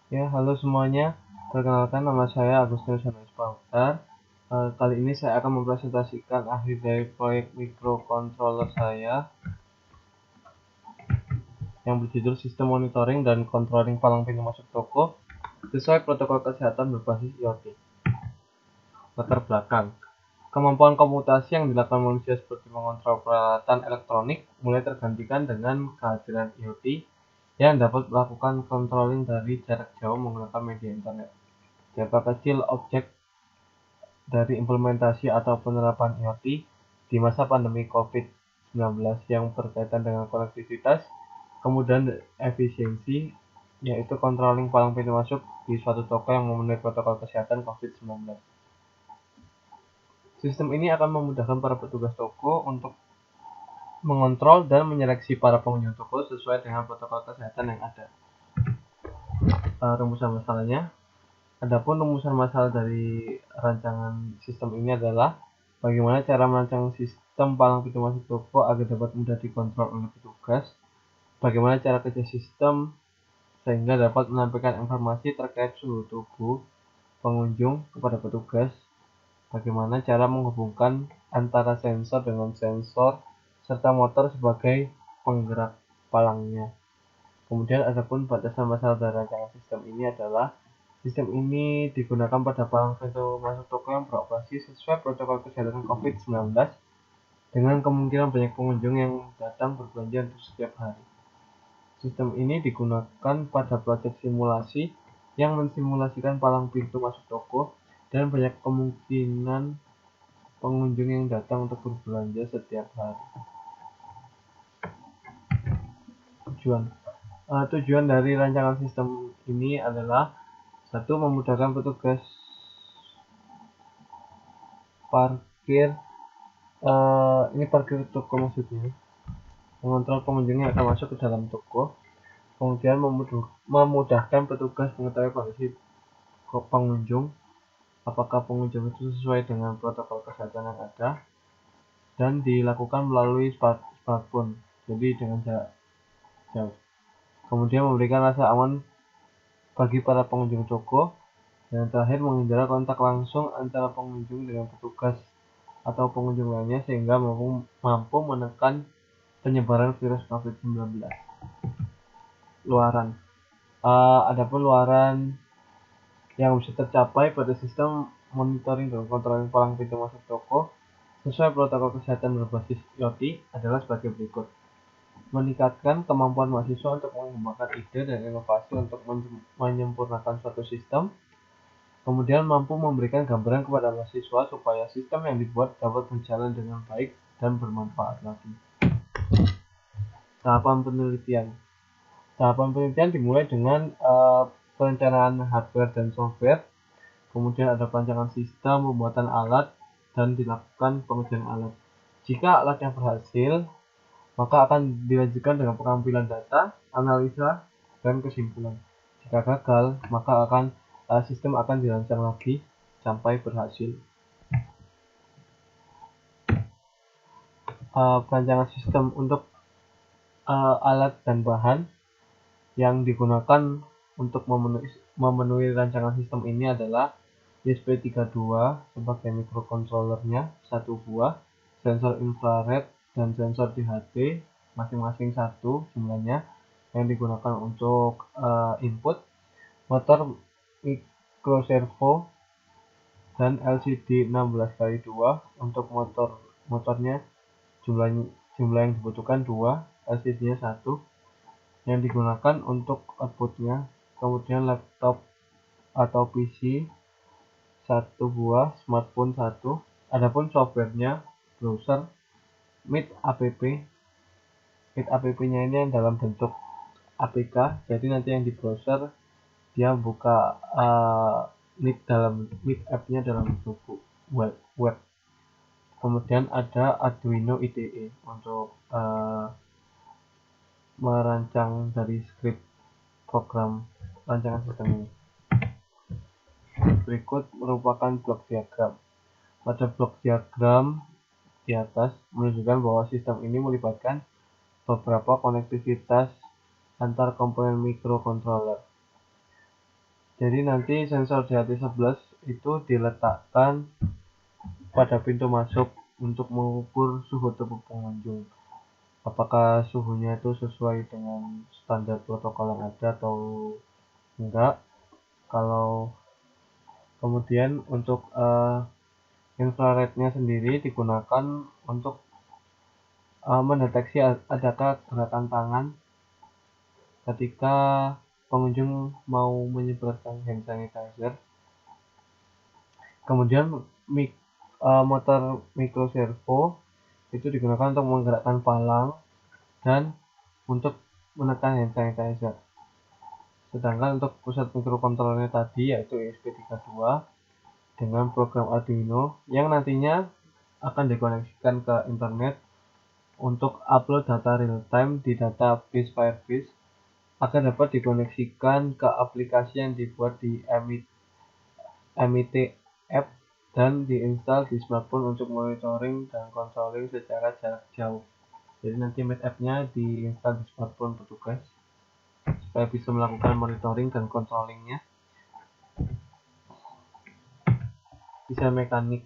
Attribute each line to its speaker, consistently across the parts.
Speaker 1: Ya, halo semuanya. Perkenalkan, nama saya Agustinus Yohanes Pautar. Kali ini saya akan mempresentasikan akhir dari proyek microcontroller saya yang berjudul Sistem Monitoring dan Controlling Palang Pintu Masuk Toko sesuai protokol kesehatan berbasis IoT. Latar belakang. Kemampuan komputasi yang dilakukan manusia seperti mengontrol peralatan elektronik mulai tergantikan dengan kehadiran IoT yang dapat melakukan controlling dari jarak jauh menggunakan media internet. Data kecil objek dari implementasi atau penerapan IoT di masa pandemi COVID-19 yang berkaitan dengan konektivitas, kemudian efisiensi, yaitu controlling palang pintu masuk di suatu toko yang memenuhi protokol kesehatan COVID-19. Sistem ini akan memudahkan para petugas toko untuk mengontrol dan menyeleksi para pengunjung toko sesuai dengan protokol kesehatan yang ada. Rumusan masalahnya. Adapun rumusan masalah dari rancangan sistem ini adalah bagaimana cara merancang sistem palang pintu masuk toko agar dapat mudah dikontrol oleh petugas, bagaimana cara kerja sistem sehingga dapat menampilkan informasi terkait suhu tubuh pengunjung kepada petugas, bagaimana cara menghubungkan antara sensor dengan sensor serta motor sebagai penggerak palangnya. Kemudian adapun batasan masalah dari rancangan sistem ini adalah sistem ini digunakan pada palang pintu masuk toko yang beroperasi sesuai protokol kesehatan COVID-19 dengan kemungkinan banyak pengunjung yang datang berbelanja untuk setiap hari. Sistem ini digunakan pada proyek simulasi yang mensimulasikan palang pintu masuk toko dan banyak kemungkinan pengunjung yang datang untuk berbelanja setiap hari. Tujuan dari rancangan sistem ini adalah satu, memudahkan petugas parkir, ini parkir toko maksudnya, mengontrol pengunjung yang akan masuk ke dalam toko. Kemudian memudahkan petugas mengetahui kondisi pengunjung, apakah pengunjung itu sesuai dengan protokol kesehatan yang ada, dan dilakukan melalui smartphone, jadi dengan jarak jauh. Kemudian memberikan rasa aman bagi para pengunjung toko. Yang terakhir, menghindari kontak langsung antara pengunjung dengan petugas atau pengunjung lainnya sehingga mampu menekan penyebaran virus COVID-19. Luaran. Adapun luaran yang bisa tercapai pada sistem monitoring dan controlling palang pintu masuk toko sesuai protokol kesehatan berbasis IoT adalah sebagai berikut. Meningkatkan kemampuan mahasiswa untuk mengembangkan ide dan inovasi untuk menyempurnakan suatu sistem. Kemudian mampu memberikan gambaran kepada mahasiswa supaya sistem yang dibuat dapat berjalan dengan baik dan bermanfaat lagi. Tahapan penelitian. Tahapan penelitian dimulai dengan perencanaan hardware dan software, kemudian ada perancangan sistem, pembuatan alat, dan dilakukan pengujian alat. Jika alatnya berhasil, maka akan dilanjutkan dengan pengambilan data, analisa, dan kesimpulan. Jika gagal, maka sistem akan dirancang lagi sampai berhasil. Perancangan sistem untuk alat dan bahan yang digunakan untuk memenuhi rancangan sistem ini adalah ESP32 sebagai microcontrollernya, 1 buah, sensor infrared dan sensor DHT masing-masing 1 jumlahnya yang digunakan untuk input, motor microservo dan LCD 16x2 untuk motornya jumlah yang dibutuhkan 2, LCD-nya 1 yang digunakan untuk outputnya, kemudian laptop atau PC 1 buah, smartphone 1. Adapun softwarenya browser Meet app. Meet app-nya ini yang dalam bentuk APK, jadi nanti yang di browser dia buka Meet app-nya dalam bentuk web. Kemudian ada Arduino IDE untuk merancang dari script program rancangan sistem ini. Berikut merupakan blok diagram. Pada blok diagram di atas menunjukkan bahwa sistem ini melibatkan beberapa konektivitas antar komponen microcontroller. Jadi nanti sensor DHT11 itu diletakkan pada pintu masuk untuk mengukur suhu tubuh pengunjung. Apakah suhunya itu sesuai dengan standar protokol yang ada atau enggak. Kalau kemudian untuk infrarednya sendiri digunakan untuk mendeteksi adakah gerakan tangan ketika pengunjung mau menyemprotkan hand sanitizer. Kemudian motor micro servo itu digunakan untuk menggerakkan palang dan untuk menekan hand sanitizer. Sedangkan untuk pusat mikrokontrolernya tadi yaitu ESP32 dengan program Arduino yang nantinya akan dikoneksikan ke internet untuk upload data real time di database Firebase akan dapat dikoneksikan ke aplikasi yang dibuat di MIT App dan diinstal di smartphone untuk monitoring dan controlling secara jarak jauh. Jadi nanti MIT App-nya diinstal di smartphone petugas supaya bisa melakukan monitoring dan controllingnya. Desain mekanik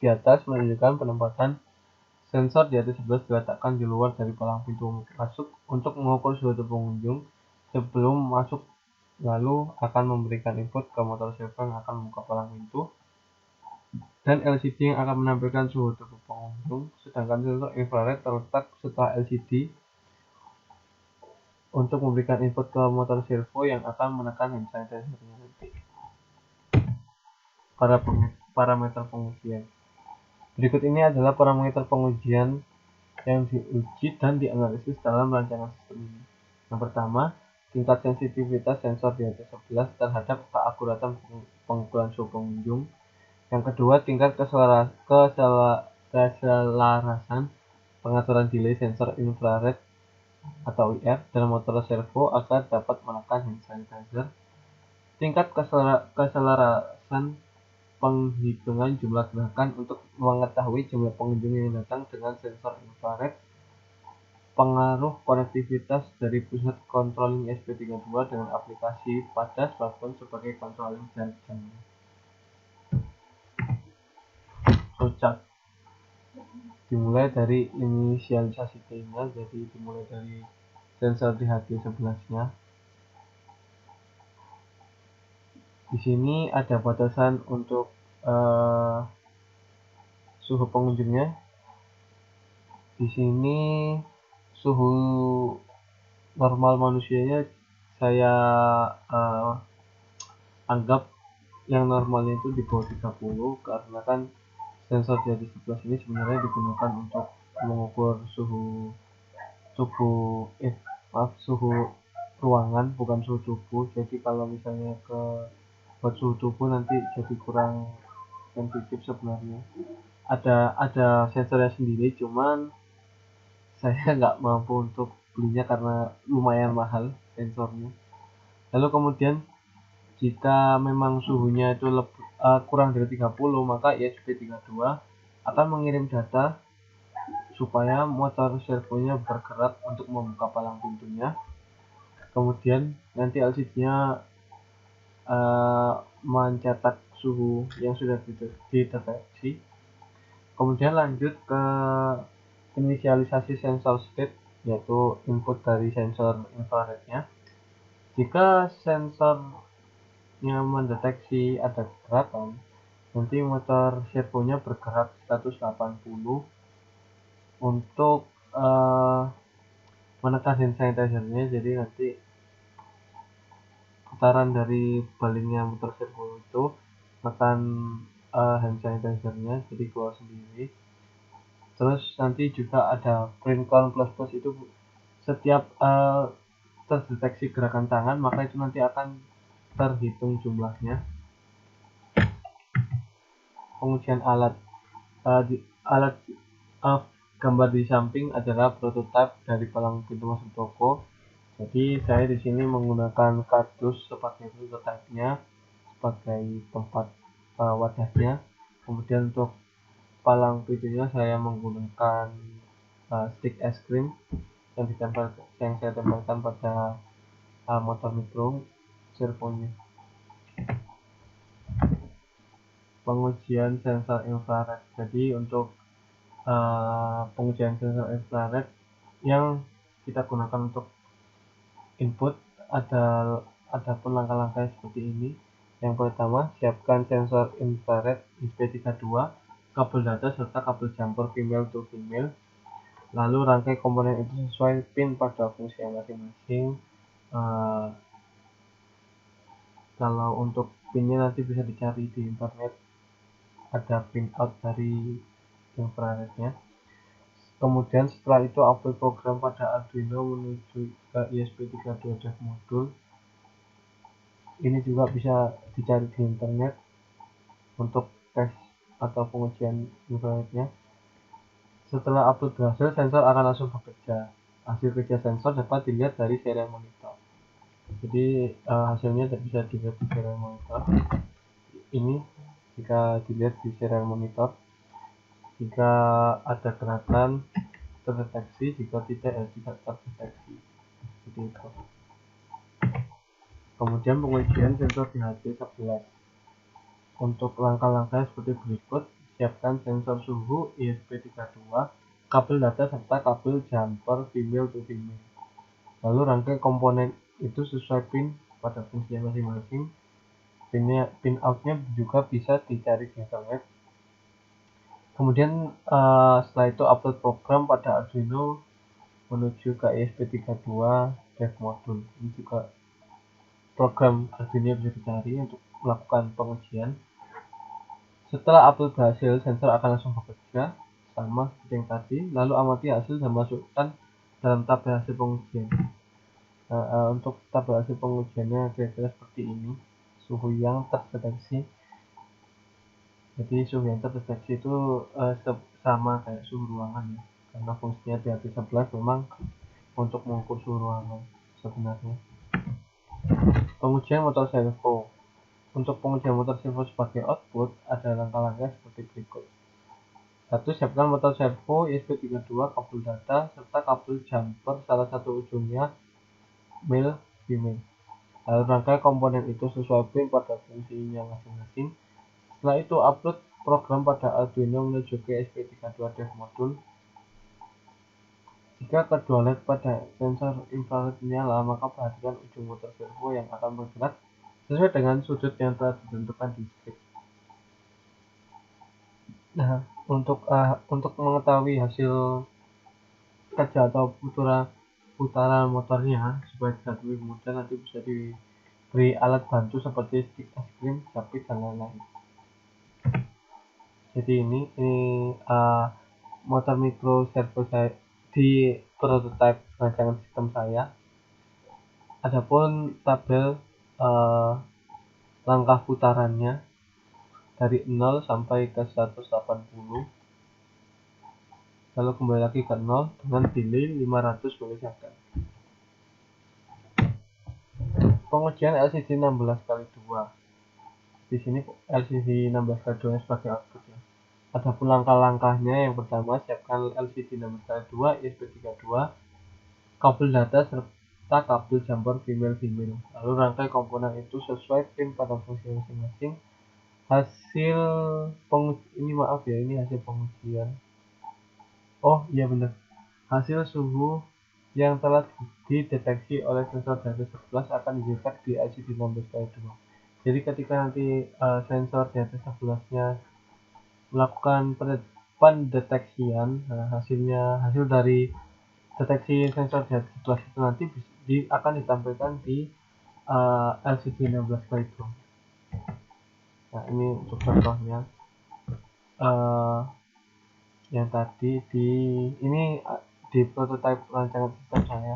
Speaker 1: di atas menunjukkan penempatan sensor di atas 11 diletakkan di luar dari palang pintu masuk untuk mengukur suhu tubuh pengunjung sebelum masuk, lalu akan memberikan input ke motor servo yang akan membuka palang pintu dan LCD yang akan menampilkan suhu tubuh pengunjung, sedangkan sensor infrared terletak setelah LCD untuk memberikan input ke motor servo yang akan menekan hand sanitizer-nya nanti. Parameter pengujian. Berikut ini adalah parameter pengujian yang diuji dan dianalisis dalam rancangan sistem ini. Yang pertama, tingkat sensitivitas sensor di atas 11 terhadap keakuratan pengukuran suhu pengunjung. Yang kedua, tingkat keselarasan pengaturan delay sensor infrared atau IR dan motor servo agar dapat menekan hand sanitizer. Tingkat keselarasan penghitungan jumlah gerakan untuk mengetahui jumlah pengunjung yang datang dengan sensor infrared. Pengaruh konektivitas dari pusat controlling ESP32 dengan aplikasi pada smartphone sebagai controlling jarak jauh. Flowchart dimulai dari inisialisasi T-nya, jadi dimulai dari sensor DHT11-nya. Di sini ada batasan untuk suhu pengunjungnya. Di sini suhu normal manusianya saya anggap yang normalnya itu di bawah 30 karena kan sensor dari 11 ini sebenarnya digunakan untuk mengukur suhu tubuh suhu ruangan bukan suhu tubuh. Jadi kalau misalnya buat suhu tubuh nanti jadi kurang sensitif sebenarnya. Ada sensornya sendiri, cuman saya nggak mampu untuk belinya karena lumayan mahal sensornya. Lalu kemudian jika memang suhunya itu kurang dari 30, maka ESP32 akan mengirim data supaya motor servonya bergerak untuk membuka palang pintunya. Kemudian nanti LCD-nya mencetak suhu yang sudah dideteksi. Kemudian lanjut ke inisialisasi sensor state, yaitu input dari sensor infrarednya. Jika sensornya mendeteksi ada gerakan, nanti motor servonya bergerak 180 untuk menekan hand sanitizer-nya. Jadi nanti putaran dari balingnya motor servo itu menekan hand sanitizer-nya, jadi keluar sendiri. Terus nanti juga ada print count plus itu setiap terdeteksi gerakan tangan, maka itu nanti akan terhitung jumlahnya. Pengujian alat. Alat gambar di samping adalah prototipe dari palang pintu masuk toko. Jadi saya di sini menggunakan kardus sebagai prototipe-nya, sebagai tempat wadahnya. Kemudian untuk palang pintunya saya menggunakan stick es krim yang saya tempelkan pada motor mikro. servonya. Pengujian sensor infrared. Jadi untuk pengujian sensor infrared yang kita gunakan untuk input adapun langkah-langkah seperti ini. Yang pertama, siapkan sensor infrared ESP32, kabel data serta kabel jumper female to female. Lalu rangkai komponen itu sesuai pin pada fungsi masing-masing. Kalau untuk pinnya nanti bisa dicari di internet, ada pin out dari infrarednya. Kemudian setelah itu upload program pada Arduino menuju ke ESP32 dev modul. Ini juga bisa dicari di internet untuk tes atau pengujian infrarednya. Setelah upload berhasil, sensor akan langsung bekerja. Hasil kerja sensor dapat dilihat dari serial monitor. Jadi hasilnya bisa dilihat di serial monitor. Ini jika dilihat di serial monitor, jika ada gerakan terdeteksi, jika tidak tidak terdeteksi. Seperti itu. Kemudian pengujian sensor di HP11. Untuk langkah-langkah seperti berikut, siapkan sensor suhu ESP32, kabel data serta kabel jumper female to female. Lalu rangkai komponen itu sesuai pin pada fungsi masing-masing. Pin outnya juga bisa dicari di internet. Kemudian setelah itu upload program pada Arduino menuju ke ESP32 dev modul. Ini juga program Arduino bisa dicari untuk melakukan pengujian. Setelah upload berhasil, sensor akan langsung bekerja sama seperti yang tadi. Lalu amati hasil dan masukkan dalam tabel hasil pengujian. Untuk tabel hasil pengujiannya kira-kira seperti ini. Suhu yang terdeteksi. Jadi suhu yang terdeteksi itu sama kayak suhu ruangan ya. Karena fungsinya di HP11 memang untuk mengukur suhu ruangan sebenarnya. Pengujian motor servo. Untuk pengujian motor servo sebagai output, ada langkah-langkah seperti berikut. 1. Siapkan motor servo ESP32, kabel data, serta kabel jumper salah satu ujungnya male female. Lalu rangkai komponen itu sesuai pin pada fungsinya masing-masing. Setelah itu upload program pada Arduino menuju ke ESP32 dev modul. Jika kedua LED pada sensor infrared menyala, maka perhatikan ujung motor servo yang akan bergerak sesuai dengan sudut yang telah ditentukan di script. Nah, untuk mengetahui hasil kerja atau putaran motornya supaya tidak lebih mudah, nanti bisa diberi alat bantu seperti stick es krim, capit, dan lain-lain. Jadi ini motor micro servo saya di prototype rancangan sistem saya. Adapun tabel langkah putarannya dari 0 sampai ke 180, lalu kembali lagi ke 0 dengan delay 500 milisecond. Pengujian LCD 16x2. Di sini LCD 16x2 sebagai output ya. Adapun langkah-langkahnya, yang pertama siapkan LCD 16x2 ESP32, kabel data serta kabel jumper female-female. Lalu rangkai komponen itu sesuai pin pada fungsi masing-masing. Hasil hasil pengujian. Oh iya benar. Hasil suhu yang telah dideteksi oleh sensor di atas 11 akan dicetak di LCD 16x2. Jadi ketika nanti sensor di atas 11-nya melakukan pendeteksian, hasil dari deteksi sensor di atas 11 itu nanti akan ditampilkan di LCD 16x2. Nah, ini untuk contohnya. Yang tadi ini di prototype rancangan sistem saya.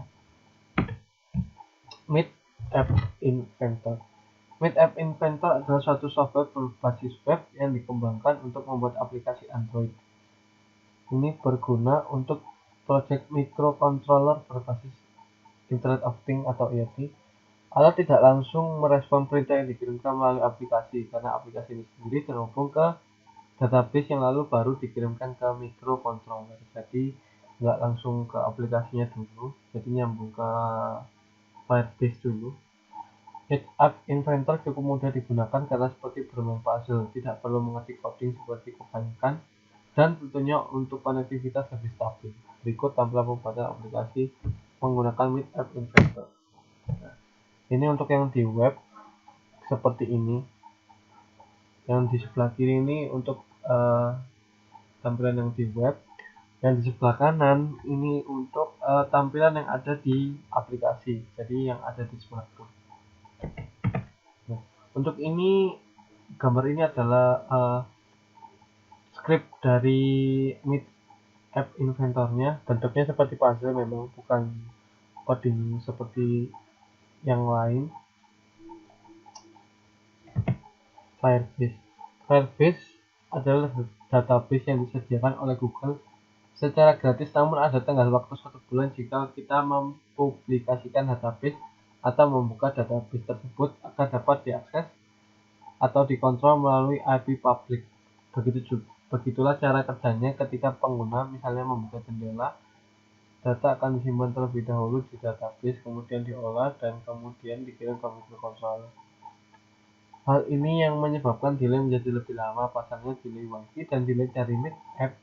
Speaker 1: Meet App Inventor. Meet App Inventor adalah suatu software berbasis web yang dikembangkan untuk membuat aplikasi Android. Ini berguna untuk proyek microcontroller berbasis Internet of Things atau IoT. Alat tidak langsung merespon perintah yang dikirimkan melalui aplikasi, karena aplikasi ini sendiri terhubung ke database yang lalu baru dikirimkan ke microcontroller. Jadi nggak langsung ke aplikasinya dulu, jadi nyambung ke Firebase dulu. Head-up Inventor cukup mudah digunakan karena seperti bermain puzzle, tidak perlu mengerti coding seperti kebanyakan, dan tentunya untuk konektivitas lebih stabil. Berikut tampilan pembuatan aplikasi menggunakan Meet App Inventor. Nah, ini untuk yang di web seperti ini. Yang di sebelah kiri ini untuk tampilan yang di web. Yang di sebelah kanan ini untuk tampilan yang ada di aplikasi. Jadi yang ada di smartphone. Nah, untuk ini gambar ini adalah script dari Meet App Inventornya. Bentuknya seperti puzzle, memang bukan coding seperti yang lain. Firebase adalah database yang disediakan oleh Google secara gratis, namun ada tenggat waktu 1 bulan jika kita mempublikasikan database atau membuka database tersebut agar dapat diakses atau dikontrol melalui IP public. Begitulah cara kerjanya ketika pengguna misalnya membuka jendela. Data akan disimpan terlebih dahulu di database, kemudian diolah, dan kemudian dikirim ke microcontroller. Hal ini yang menyebabkan delay menjadi lebih lama. Pasalnya delay WiFi dan delay dari Meet App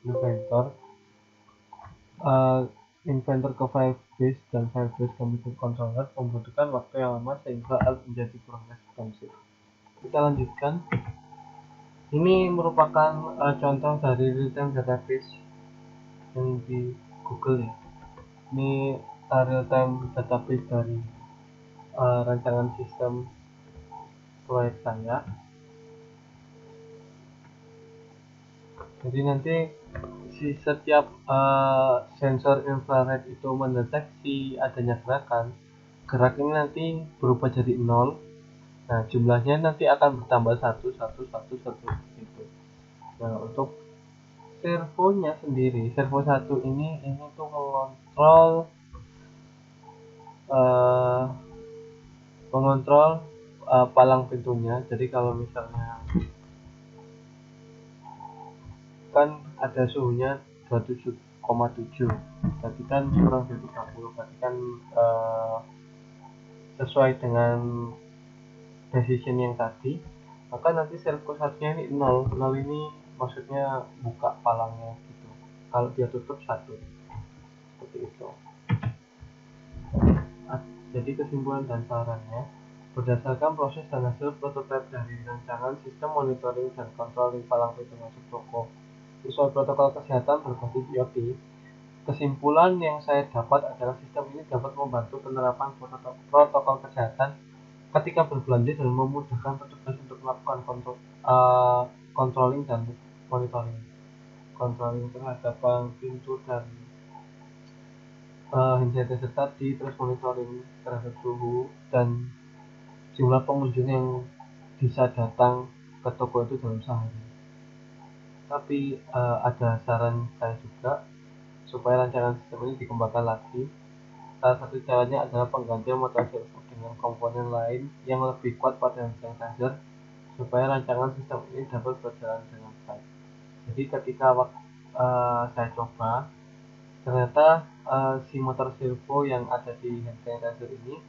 Speaker 1: Inventor ke Firebase dan Firebase ke microcontroller membutuhkan waktu yang lama sehingga app menjadi kurang responsif. Kita lanjutkan. Ini merupakan contoh dari real-time database yang di Google ya. Ini real-time database dari rancangan sistem proyek saya. Jadi nanti setiap sensor infrared itu mendeteksi adanya gerakan, gerak ini nanti berubah jadi 0. Nah, jumlahnya nanti akan bertambah 1 gitu. Nah, untuk servonya sendiri, servo 1 ini tuh uh, mengontrol palang pintunya. Jadi kalau misalnya kan ada suhunya 27,7, berarti kan kurang dari 30, berarti kan sesuai dengan decision yang tadi, maka nanti servo satunya ini 0. Ini maksudnya buka palangnya gitu. Kalau dia tutup 1, seperti itu. Jadi kesimpulan dan sarannya, berdasarkan proses dan hasil prototipe dari rancangan sistem monitoring dan controlling palang pintu masuk toko sesuai protokol kesehatan berbasis IoT, kesimpulan yang saya dapat adalah sistem ini dapat membantu penerapan protokol kesehatan ketika berbelanja dan memudahkan petugas untuk melakukan controlling dan monitoring. Controlling terhadap palang pintu dan sanitizer tadi, terus monitoring terhadap suhu dan jumlah pengunjung yang bisa datang ke toko itu dalam sehari. Tapi ada saran saya juga supaya rancangan sistem ini dikembangkan lagi. Salah satu caranya adalah penggantian motor servo dengan komponen lain yang lebih kuat pada hand sanitizer supaya rancangan sistem ini dapat berjalan dengan baik. Jadi ketika saya coba, ternyata si motor servo yang ada di hand sanitizer ini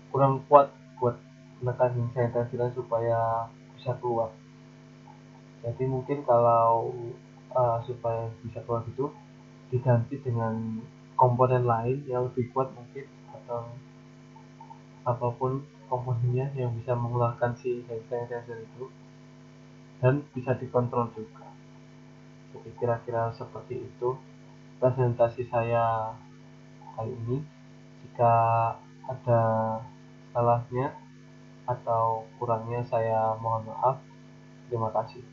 Speaker 1: kurang kuat buat menekan hand sanitizer supaya bisa keluar. Jadi mungkin kalau supaya bisa keluar itu diganti dengan komponen lain yang lebih kuat mungkin, atau apapun komponennya yang bisa mengeluarkan si hand sanitizer itu dan bisa dikontrol juga. Jadi kira-kira seperti itu presentasi saya kali ini. Jika ada salahnya atau kurangnya saya mohon maaf. Terima kasih.